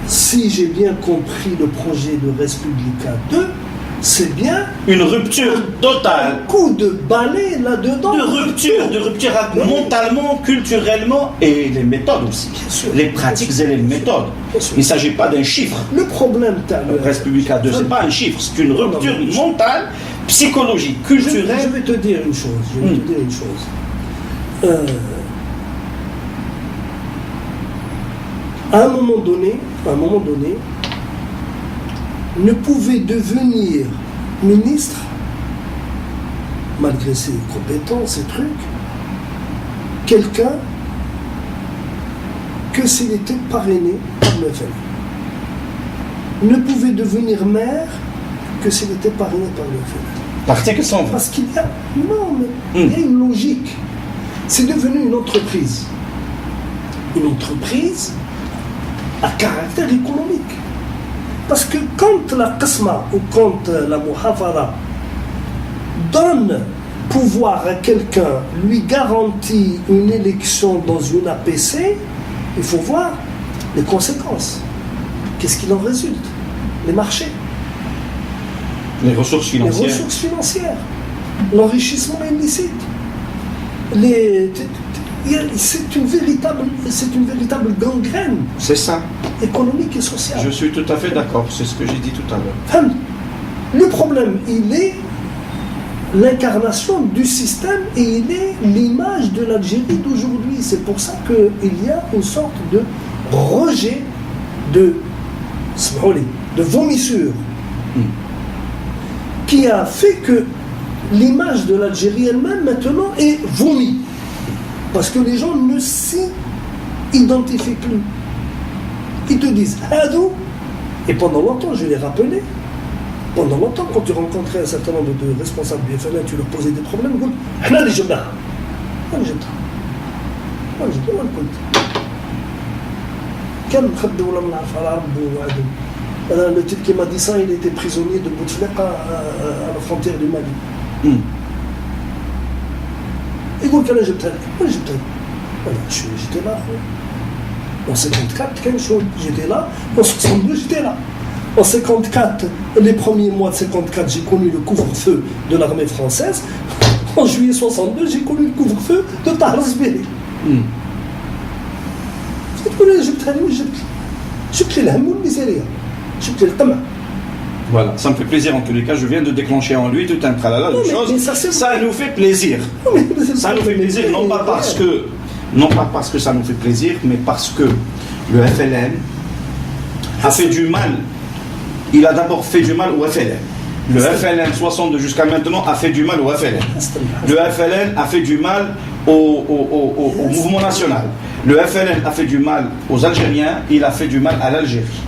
si j'ai bien compris le projet de Res Publica 2, c'est bien une rupture totale. Un coup de balai là-dedans. De rupture mentalement, culturellement et les méthodes aussi. Les pratiques et les méthodes. Il ne s'agit pas d'un chiffre. Le problème, Res Publica 2, ce n'est pas un chiffre, c'est une rupture mentale, psychologique, culturelle. Je vais te dire une chose. À un moment donné, ne pouvait devenir ministre, malgré ses compétences et trucs, quelqu'un que s'il était parrainé par le FLN. Ne pouvait devenir maire que s'il était parrainé par le FLN. L'article 120. Parce qu'il y a... Non, mais il y a une logique. C'est devenu une entreprise. Une entreprise à caractère économique. Parce que quand la Qasma ou quand la Muhafara donne pouvoir à quelqu'un, lui garantit une élection dans une APC, il faut voir les conséquences. Qu'est-ce qu'il en résulte? Les marchés. Les ressources financières. L'enrichissement illicite. C'est une véritable gangrène. C'est ça. Économique et sociale. Je suis tout à fait d'accord, c'est ce que j'ai dit tout à l'heure. Le problème, il est l'incarnation du système et il est l'image de l'Algérie d'aujourd'hui. C'est pour ça qu'il y a une sorte de rejet, de vomissure, qui a fait que l'image de l'Algérie elle-même maintenant est vomi. Parce que les gens ne s'y identifient plus. Ils te disent Hadou, et pendant longtemps, je l'ai rappelé, pendant longtemps, quand tu rencontrais un certain nombre de responsables du FLN, tu leur posais des problèmes, ils disent le type qui m'a dit ça, il était prisonnier de Bouteflika à la frontière du Mali. Il dit que j'étais là. En 54, j'étais là. En 62, j'étais là. En 54, les premiers mois de 54, j'ai connu le couvre-feu de l'armée française. En juillet 62, j'ai connu le couvre-feu de Tahrazbeli. Voilà, ça me fait plaisir en tous les cas. Je viens de déclencher en lui tout un tralala de choses. Ça nous fait plaisir. Ça nous fait plaisir, non pas parce que ça nous fait plaisir, mais parce que le FLN a fait du mal. Il a d'abord fait du mal au FLN. Le FLN 62 jusqu'à maintenant a fait du mal au FLN. Le FLN a fait du mal au mouvement national. Le FLN a fait du mal aux Algériens. Il a fait du mal à l'Algérie.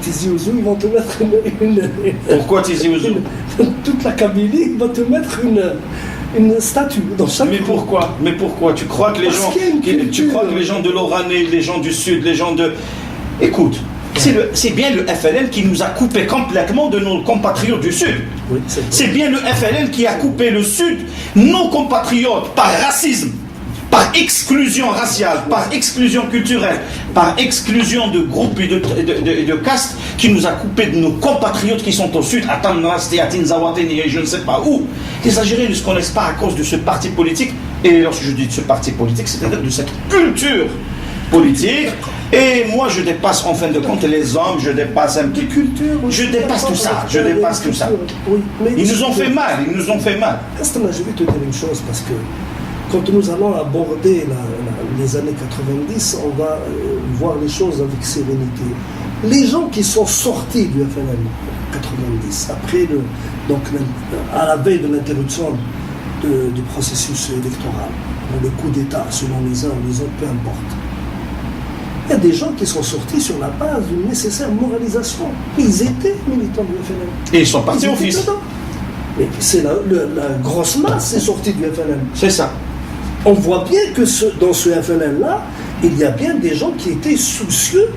Tizi Ouzou, ils vont te mettre une... Pourquoi Tizi Ouzou? Toute la Kabylie va te mettre une statue dans chaque... Mais pourquoi? Tu crois que les gens de l'Oranais, les gens du Sud, les gens de... Écoute, c'est bien le FLN qui nous a coupé complètement de nos compatriotes du Sud. Oui, c'est bien le FLN qui a coupé le Sud, nos compatriotes, par racisme, par exclusion raciale, par exclusion culturelle, par exclusion de groupes et de castes, qui nous a coupé de nos compatriotes qui sont au Sud, à Tamnas, à Tinzawaten et je ne sais pas où. Les Algériens ne se connaissent pas à cause de ce parti politique, et lorsque je dis de ce parti politique, c'est-à-dire de cette culture politique. Et moi je dépasse en fin de compte les hommes, je dépasse un petit culture, je dépasse tout ça. Oui, ils nous ont fait mal. Je vais te dire une chose, parce que quand nous allons aborder les années 90, on va voir les choses avec sérénité. Les gens qui sont sortis du FLN 90, après à la veille de l'interruption du processus électoral, ou le coup d'État, selon les uns ou les autres, peu importe. Il y a des gens qui sont sortis sur la base d'une nécessaire moralisation. Ils étaient militants du FLN. Et ils sont partis au fils. Mais c'est la grosse masse est sortie du FLN. C'est ça. On voit bien que dans ce FLN-là, il y a bien des gens qui étaient soucieux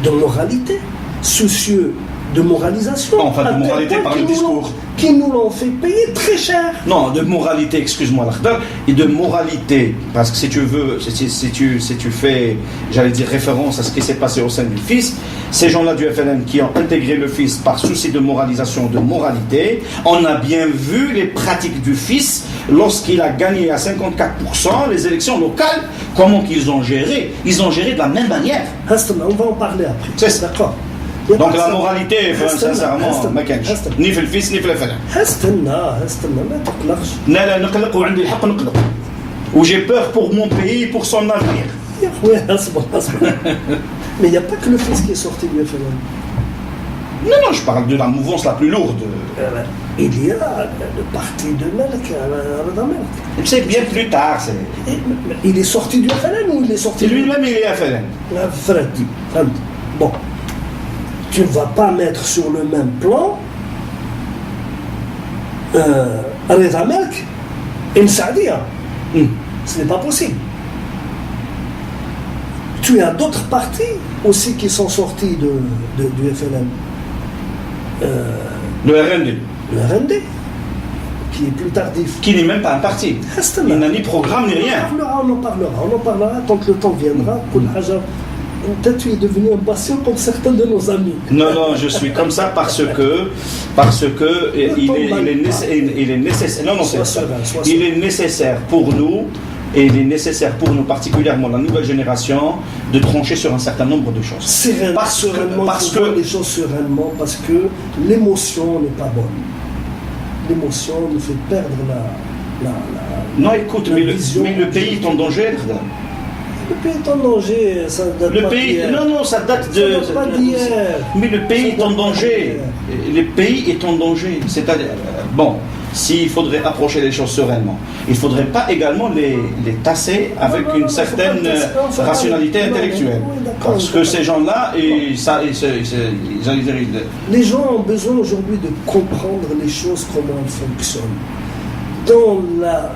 de moralité, soucieux de moralisation. Enfin, de moralité par le discours. Qui nous l'ont fait payer très cher. Non, de moralité, excuse-moi, l'Akhdar, et de moralité, parce que si tu veux, si tu fais, j'allais dire, référence à ce qui s'est passé au sein du FIS, ces gens-là du FLN qui ont intégré le FIS par souci de moralisation, de moralité, on a bien vu les pratiques du FIS lorsqu'il a gagné à 54% les élections locales, comment qu'ils ont géré. Ils ont géré de la même manière. On va en parler après. C'est d'accord. Donc la moralité, sincèrement, ما كانش ni في الفيس ni في الفلان. هستنى ما تقلقش. لا نقلق وعندي الحق نقلق. Où j'ai peur pour mon pays, pour son avenir. يا خويا اصبر. Mais il n'y a pas que le fils qui est sorti du FLN. Non, je parle de la mouvance la plus lourde. Il y a le parti de Melk, Reda Melk. C'est bien plus tard. Il est sorti du FLN ou il est sorti lui-même, il est FLN. Bon. Tu ne vas pas mettre sur le même plan Reda Melk et Msaadia. Ce n'est pas possible. Tu as d'autres partis aussi qui sont sortis du FLN. Le RND. Le RND, qui est plus tardif. Qui n'est même pas un parti. Il n'a ni programme ni rien. On en parlera tant que le temps viendra. Peut-être tu es devenu un patient comme certains de nos amis. Non, je suis comme ça parce que il est nécessaire. Non, il est nécessaire pour nous. Et il est nécessaire pour nous, particulièrement la nouvelle génération, de trancher sur un certain nombre de choses. Parce que les choses sereinement, parce que l'émotion n'est pas bonne. L'émotion nous fait perdre la non, écoute, mais le pays est en danger. Le pays est en danger, ça date le pas pays, d'hier. non, ça date de. Ça date pas d'hier. Mais le pays est en danger. Le pays est en danger. C'est-à-dire, bon. S'il faudrait approcher les choses sereinement, il ne faudrait pas également les tasser avec une certaine rationalité intellectuelle. Parce que ces gens-là, les gens ont besoin aujourd'hui de comprendre les choses, comment elles fonctionnent. Dans la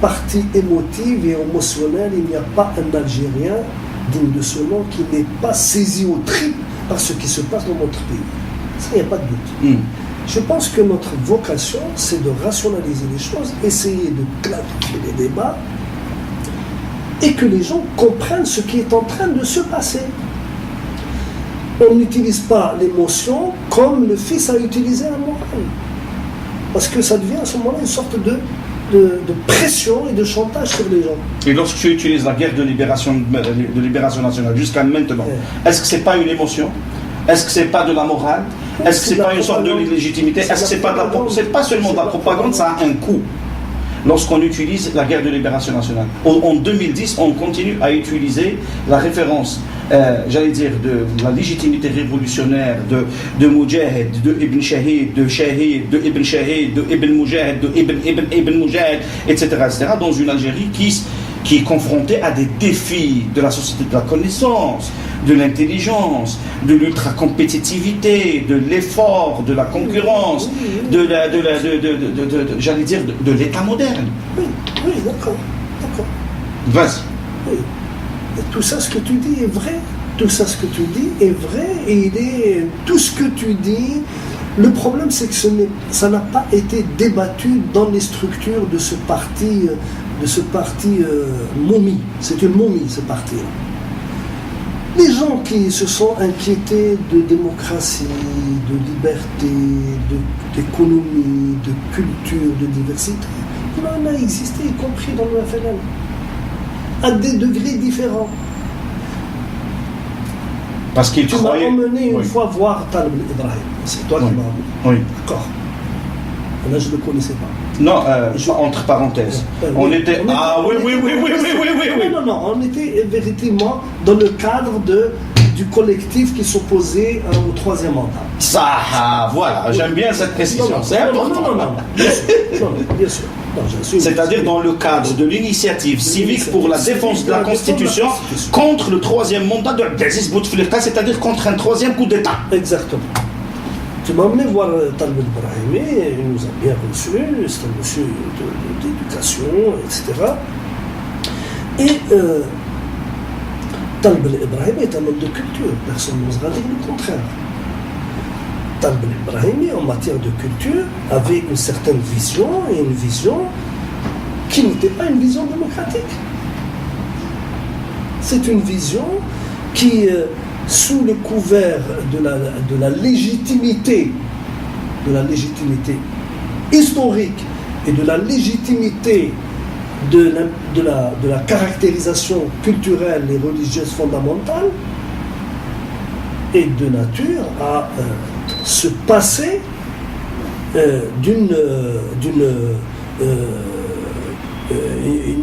partie émotive et émotionnelle, il n'y a pas un Algérien digne de ce nom qui n'est pas saisi au tripes par ce qui se passe dans notre pays. Ça, il n'y a pas de doute. Je pense que notre vocation, c'est de rationaliser les choses, essayer de clarifier les débats et que les gens comprennent ce qui est en train de se passer. On n'utilise pas l'émotion comme le fils a utilisé la morale. Parce que ça devient à ce moment-là une sorte de pression et de chantage sur les gens. Et lorsque tu utilises la guerre de libération nationale jusqu'à maintenant, est-ce que ce n'est pas une émotion ? Est-ce que ce n'est pas de la morale ? Est-ce que ce n'est pas une sorte de légitimité ? Est-ce que ce n'est pas de la propagande ? Ce n'est pas seulement de la propagande, ça a un coût. Lorsqu'on utilise la guerre de libération nationale. En 2010, on continue à utiliser la référence, j'allais dire, de la légitimité révolutionnaire de Mujahid, de Ibn Shahid, de Shahid, de Ibn Shahid, de Ibn Mujahid, de Ibn Mujahid, etc., dans une Algérie qui est confrontée à des défis de la société de la connaissance, de l'intelligence, de l'ultra-compétitivité, de l'effort, de la concurrence, j'allais dire, de l'état moderne. Oui, d'accord. Vas-y. Oui. Et tout ça, ce que tu dis est vrai. Tout ça, ce que tu dis est vrai. Et tout ce que tu dis, le problème, c'est que ça n'a pas été débattu dans les structures de ce parti momie. C'est une momie, ce parti-là. Les gens qui se sont inquiétés de démocratie, de liberté, d'économie, de culture, de diversité, il en a existé, y compris dans le FLN, à des degrés différents. Parce qu'il tu m'as emmené une fois voir Talib Ibrahim. C'est toi qui m'as emmené. Oui. D'accord. Là, je ne le connaissais pas. Non, entre parenthèses. On était. Oui. Non, on était véritablement dans le cadre du collectif qui s'opposait au troisième mandat. Ça, voilà, j'aime bien cette précision. C'est important. Non, bien sûr. C'est-à-dire dans le cadre de l'initiative civique pour la défense de la Constitution contre le troisième mandat de Abdelaziz Bouteflika, c'est-à-dire contre un troisième coup d'État. Exactement. Tu m'as emmené voir Talib Ibrahimi, il nous a bien reçus, c'est un monsieur d'éducation, etc. Et Talib Ibrahimi est un homme de culture, personne n'osera dire le contraire. Talb al-Ibrahimi, en matière de culture, avait une certaine vision, et une vision qui n'était pas une vision démocratique. C'est une vision qui, sous le couvert de la légitimité historique et de la légitimité de la caractérisation culturelle et religieuse fondamentale, est de nature à se passer il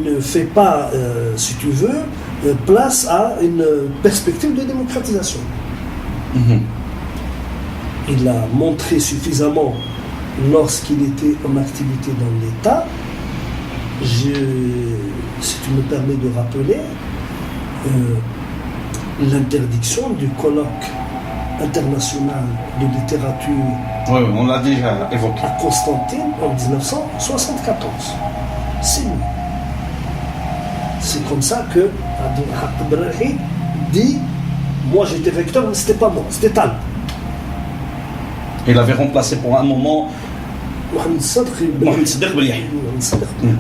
ne fait pas, si tu veux, place à une perspective de démocratisation. Mm-hmm. Il a montré suffisamment lorsqu'il était en activité dans l'État. Si tu me permets de rappeler l'interdiction du colloque international de littérature, oui, on l'a déjà évoqué, à Constantine en 1974. C'est lui. C'est comme ça que Abdelrahim dit, moi j'étais recteur, mais c'était pas moi, c'était Talb. Il avait remplacé pour un moment Mohamed Sadr Beliahi,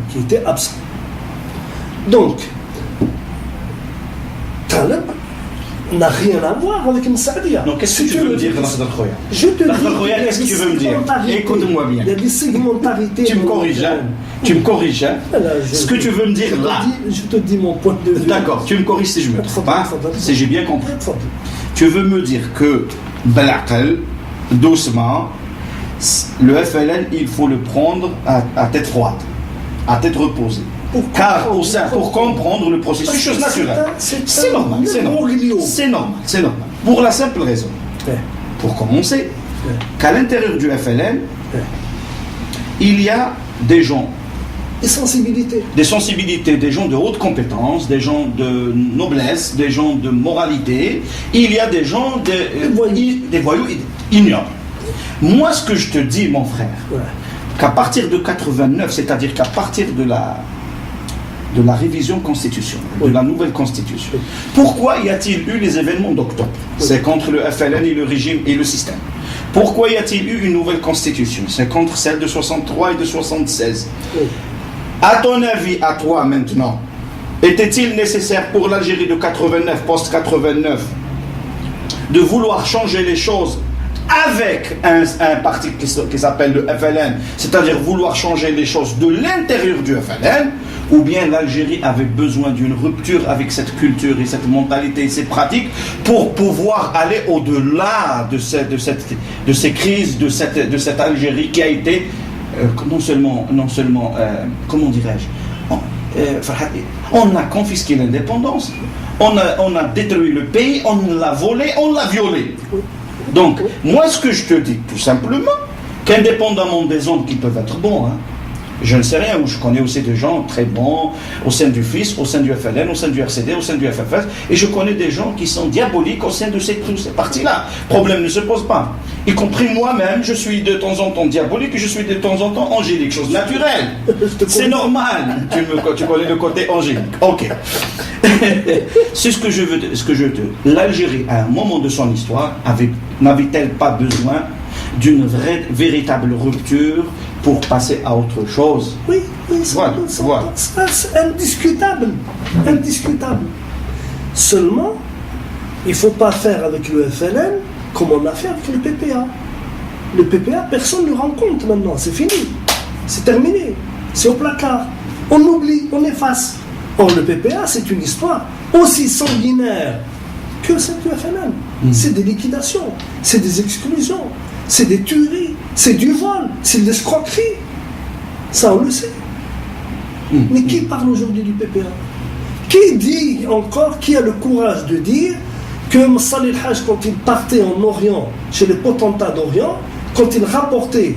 qui était absent. Donc, Talb n'a rien à voir avec Msaadia. Donc, qu'est-ce que tu veux me dire, Nasser Khoya? Je te dis, qu'est-ce que tu veux me dire? Écoute-moi bien. Il y a des segmentarités. Tu me corriges, hein? Tu me corriges, hein? Ce que tu veux me dire là. Je te dis mon point de vue. D'accord, tu me corriges si je me trompe pas. Si j'ai bien compris. Tu veux me dire que Belaqel, doucement, le FLN, il faut le prendre à tête froide, à tête reposée. Car au sein, pour comprendre le processus, chose naturelle. C'est normal, c'est normal. Pour la simple raison, pour commencer, qu'à l'intérieur du FLN, il y a des gens, des sensibilités, des gens de haute compétence, des gens de noblesse, des gens de moralité. Il y a des gens, des voyous ignobles. Moi, ce que je te dis, mon frère, qu'à partir de 89, c'est-à-dire qu'à partir de la révision constitutionnelle, de la nouvelle constitution, pourquoi y a-t-il eu les événements d'octobre? C'est contre le FLN et le régime et le système. Pourquoi y a-t-il eu une nouvelle constitution? C'est contre celle de 63 et de 76. À ton avis, à toi maintenant, était-il nécessaire pour l'Algérie de 89, post-89, de vouloir changer les choses avec un parti qui s'appelle le FLN, c'est-à-dire vouloir changer les choses de l'intérieur du FLN, ou bien l'Algérie avait besoin d'une rupture avec cette culture et cette mentalité et ces pratiques pour pouvoir aller au-delà de ces crises, de cette Algérie qui a été non seulement comment dirais-je, on a confisqué l'indépendance, on a détruit le pays, on l'a volé, on l'a violé. Donc, moi, ce que je te dis, tout simplement, qu'indépendamment des hommes qui peuvent être bons, hein, je ne sais rien, où je connais aussi des gens très bons au sein du FIS, au sein du FLN, au sein du RCD, au sein du FFS, et je connais des gens qui sont diaboliques au sein de ces partis-là. Problème ne se pose pas. Y compris moi-même, je suis de temps en temps diabolique, je suis de temps en temps angélique, chose naturelle. C'est normal. Tu connais le côté angélique. Ok. C'est ce que je veux. L'Algérie, à un moment de son histoire, n'avait-elle pas besoin d'une véritable rupture pour passer à autre chose? Oui, c'est indiscutable. Seulement, il ne faut pas faire avec le FLN comme on a fait avec le PPA. Le PPA, personne ne le rend compte maintenant, c'est fini, c'est terminé, c'est au placard. On oublie, on efface. Or, le PPA, c'est une histoire aussi sanguinaire que celle du FLN. C'est des liquidations, c'est des exclusions, c'est des tueries, c'est du vol, c'est de l'escroquerie. Ça, on le sait. Mais qui parle aujourd'hui du PPA? Qui dit encore, qui a le courage de dire que Salih el-Hajj, quand il partait en Orient, chez les potentats d'Orient, quand il rapportait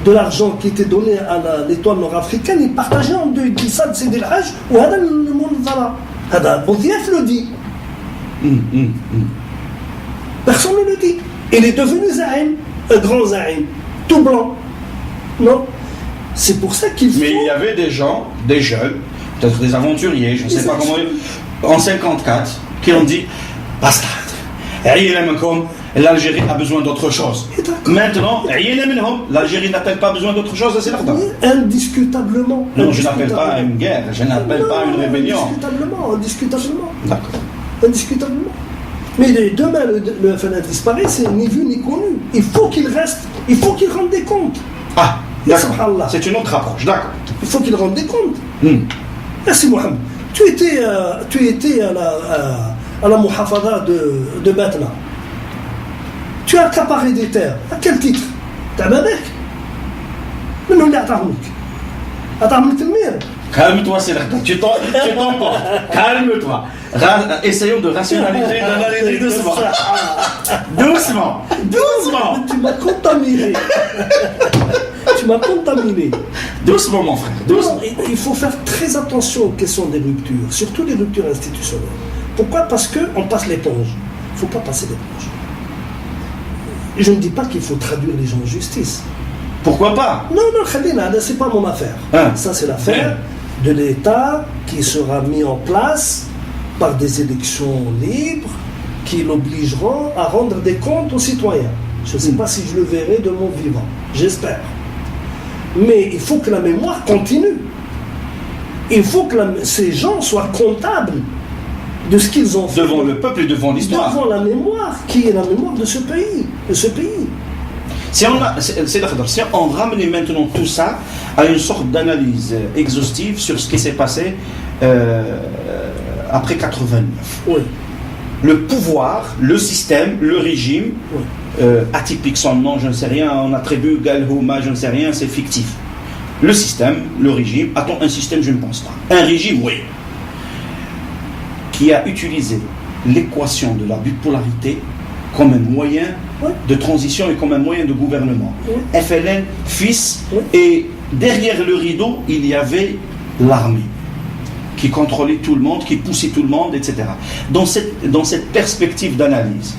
de l'argent qui était donné à l'étoile nord-africaine, il partageait en deux. Il dit ça, c'est el-Hajj, ou Hada le monde Zara. Hada, Boudiaf le dit. Personne ne le dit. Il est devenu Zahim, un grand Zahim, tout blanc. Non. C'est pour ça qu'il faut... Mais il y avait des gens, des jeunes, peut-être des aventuriers, je ne sais pas comment, en 54, qui ont dit bastard, l'Algérie a besoin d'autre chose. Maintenant, l'Algérie n'a-t-elle pas besoin d'autre chose? C'est certain. Indiscutablement. Non, je n'appelle pas une guerre, je n'appelle pas une rébellion. Indiscutablement. D'accord. Indiscutablement. Mais demain, le FNL disparaît, c'est ni vu ni connu. Il faut qu'il reste, il faut qu'il rende des comptes. Ah, d'accord. C'est une autre approche, d'accord. Il faut qu'il rende des comptes. Merci Mohamed. Tu étais à la Muhafada de Batna. Tu as accaparé des terres. À quel titre? T'as Babek? Mais non, il y a Atarmik Telmir. Calme-toi, c'est tu t'emportes. Calme-toi. Essayons de rationaliser, d'analyser doucement. Doucement. Tu m'as contaminé. Doucement, mon frère. Doucement. Il faut faire très attention aux questions des ruptures, surtout les ruptures institutionnelles. Pourquoi? Parce qu'on passe l'éponge. Il ne faut pas passer l'éponge. Je ne dis pas qu'il faut traduire les gens en justice. Pourquoi pas? Non, Khalina, c'est pas mon affaire. Ça, c'est l'affaire de l'État qui sera mis en place par des élections libres qui l'obligeront à rendre des comptes aux citoyens. Je ne sais pas si je le verrai de mon vivant. J'espère. Mais il faut que la mémoire continue. Il faut que ces gens soient comptables de ce qu'ils ont fait. Devant le peuple et devant l'histoire. Devant la mémoire, qui est la mémoire de ce pays. Si on ramenait maintenant tout ça à une sorte d'analyse exhaustive sur ce qui s'est passé après 89. Oui. Le pouvoir, le système, le régime, atypique son nom, je ne sais rien, on attribue Galhouma, je ne sais rien, c'est fictif. Le système, le régime, a-t-on un système? Je ne pense pas. Un régime, oui. Qui a utilisé l'équation de la bipolarité comme un moyen de transition et comme un moyen de gouvernement. FLN, fils, et derrière le rideau, il y avait l'armée qui contrôlait tout le monde, qui poussait tout le monde, etc. Dans cette perspective d'analyse,